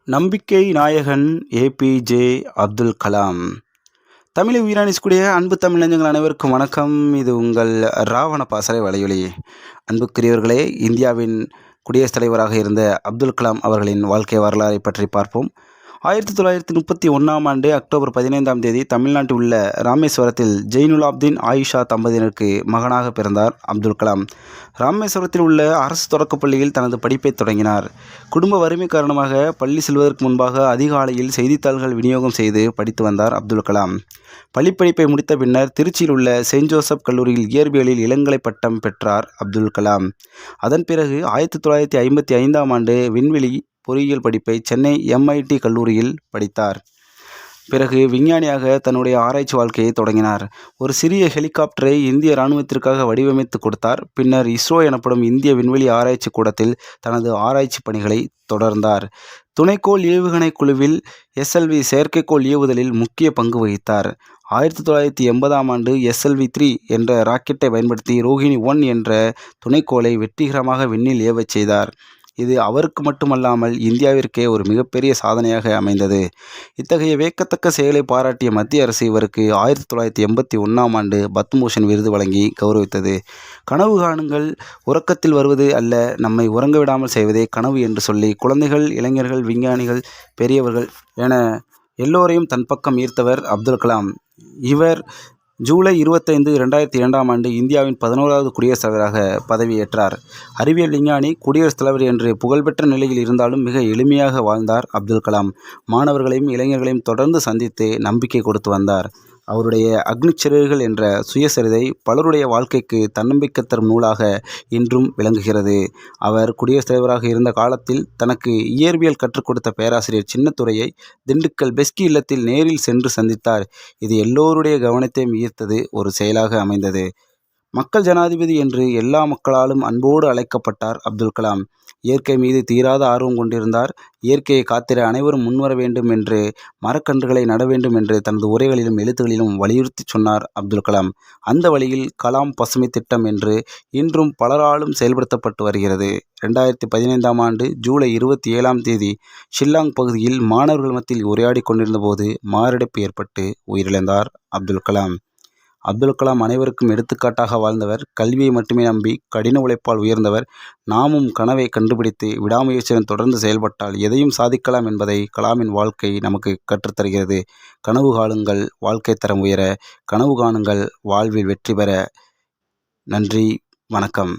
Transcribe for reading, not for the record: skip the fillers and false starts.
நம்பிக்கை நாயகன் ஏபிஜே அப்துல் கலாம். தமிழை உயிராணிக்கூடிய அன்பு தமிழ் நெஞ்சங்கள் அனைவருக்கும் வணக்கம். இது உங்கள் ராவண பாசறை வலையொலி. அன்புக்குரியவர்களே, இந்தியாவின் குடியரசுத் தலைவராக இருந்த அப்துல் கலாம் அவர்களின் வாழ்க்கை வரலாறை பற்றி பார்ப்போம். 1931ஆம் ஆண்டு அக்டோபர் 15ஆம் தேதி தமிழ்நாட்டில் உள்ள ராமேஸ்வரத்தில் ஜெயினுலாப்தீன் ஆயிஷா தம்பதியினருக்கு மகனாக பிறந்தார் அப்துல் கலாம். ராமேஸ்வரத்தில் உள்ள அரசு தொடக்கப்பள்ளியில் தனது படிப்பை தொடங்கினார். குடும்ப வறுமை காரணமாக பள்ளி செல்வதற்கு முன்பாக அதிகாலையில் செய்தித்தாள்கள் விநியோகம் செய்து படித்து வந்தார் அப்துல் கலாம். பள்ளிப்படிப்பை முடித்த பின்னர் திருச்சியில் உள்ள செயின்ட் ஜோசப் கல்லூரியில் இயற்பியலில் இளங்கலை பட்டம் பெற்றார் அப்துல் கலாம். அதன் பிறகு 1955ஆம் ஆண்டு விண்வெளி பொறியியல் படிப்பை சென்னை MIT கல்லூரியில் படித்தார். பிறகு விஞ்ஞானியாக தன்னுடைய ஆராய்ச்சி வாழ்க்கையை தொடங்கினார். ஒரு சிறிய ஹெலிகாப்டரை இந்திய இராணுவத்திற்காக வடிவமைத்து கொடுத்தார். பின்னர் இஸ்ரோ எனப்படும் இந்திய விண்வெளி ஆராய்ச்சி கூடத்தில் தனது ஆராய்ச்சி பணிகளை தொடர்ந்தார். துணைக்கோள் ஏவுகணை குழுவில் SLV செயற்கைக்கோள் ஏவுதலில் முக்கிய பங்கு வகித்தார். 1980ஆம் ஆண்டு SLV-3 என்ற ராக்கெட்டை பயன்படுத்தி ரோஹிணி 1 என்ற துணைக்கோளை வெற்றிகரமாக விண்ணில் ஏவச் செய்தார். இது அவருக்கு மட்டுமல்லாமல் இந்தியாவிற்கே ஒரு மிகப்பெரிய சாதனையாக அமைந்தது. இத்தகைய வியக்கத்தக்க செயலை பாராட்டிய மத்திய அரசு இவருக்கு 1981ஆம் ஆண்டு பத்மபூஷன் விருது வழங்கி கௌரவித்தது. கனவு காணுங்கள், உறக்கத்தில் வருவது அல்ல, நம்மை உறங்க விடாமல் செய்வதே கனவு என்று சொல்லி குழந்தைகள், இளைஞர்கள், விஞ்ஞானிகள், பெரியவர்கள் என எல்லோரையும் தன் பக்கம் ஈர்த்தவர் அப்துல் கலாம். இவர் ஜூலை 25, 2002ஆம் ஆண்டு இந்தியாவின் 11வது குடியரசுத் தலைவராக பதவியேற்றார். அறிவியல் விஞ்ஞானி, குடியரசுத் தலைவர் என்று புகழ்பெற்ற நிலையில் இருந்தாலும் மிக எளிமையாக வாழ்ந்தார் அப்துல் கலாம். மாணவர்களையும் இளைஞர்களையும் தொடர்ந்து சந்தித்து நம்பிக்கை கொடுத்து வந்தார். அவருடைய அக்னிச்சிறகுகள் என்ற சுயசரிதை பலருடைய வாழ்க்கைக்கு தன்னம்பிக்கை தரும் நூலாக இன்றும் விளங்குகிறது. அவர் குடியரசுத் தலைவராக இருந்த காலத்தில் தனக்கு இயற்பியல் கற்றுக் கொடுத்த பேராசிரியர் சின்னத்துரையை திண்டுக்கல் பெஸ்கி இல்லத்தில் நேரில் சென்று சந்தித்தார். இது எல்லோருடைய கவனத்தையும் ஈர்த்தது ஒரு செயலாக அமைந்தது. மக்கள் ஜனாதிபதி என்று எல்லா மக்களாலும் அன்போடு அழைக்கப்பட்டார் அப்துல் கலாம். இயற்கை மீது தீராத ஆர்வம் கொண்டிருந்தார். இயற்கையை காத்திட அனைவரும் முன்வர வேண்டும் என்று, மரக்கன்றுகளை நட வேண்டும் என்று தனது உரைகளிலும் எழுத்துகளிலும் வலியுறுத்தி சொன்னார் அப்துல் கலாம். அந்த வழியில் கலாம் பசுமை திட்டம் என்று இன்றும் பலராலும் செயல்படுத்தப்பட்டு வருகிறது. 2015ஆம் ஆண்டு ஜூலை 27ஆம் தேதி ஷில்லாங் பகுதியில் மாணவர்கள் மத்தியில் உரையாடி கொண்டிருந்த போது மாரடைப்பு ஏற்பட்டு உயிரிழந்தார் அப்துல் கலாம். அப்துல் கலாம் அனைவருக்கும் எடுத்துக்காட்டாக வாழ்ந்தவர். கல்வியை மட்டுமே நம்பி கடின உழைப்பால் உயர்ந்தவர். நாமும் கனவை கண்டுபிடித்து விடாமுயற்சியுடன் தொடர்ந்து செயல்பட்டால் எதையும் சாதிக்கலாம் என்பதை கலாமின் வாழ்க்கை நமக்கு கற்றுத்தருகிறது. கனவு காணுங்கள், வாழ்க்கை தரம் உயர. கனவு காணுங்கள், வாழ்வில் வெற்றி பெற. நன்றி, வணக்கம்.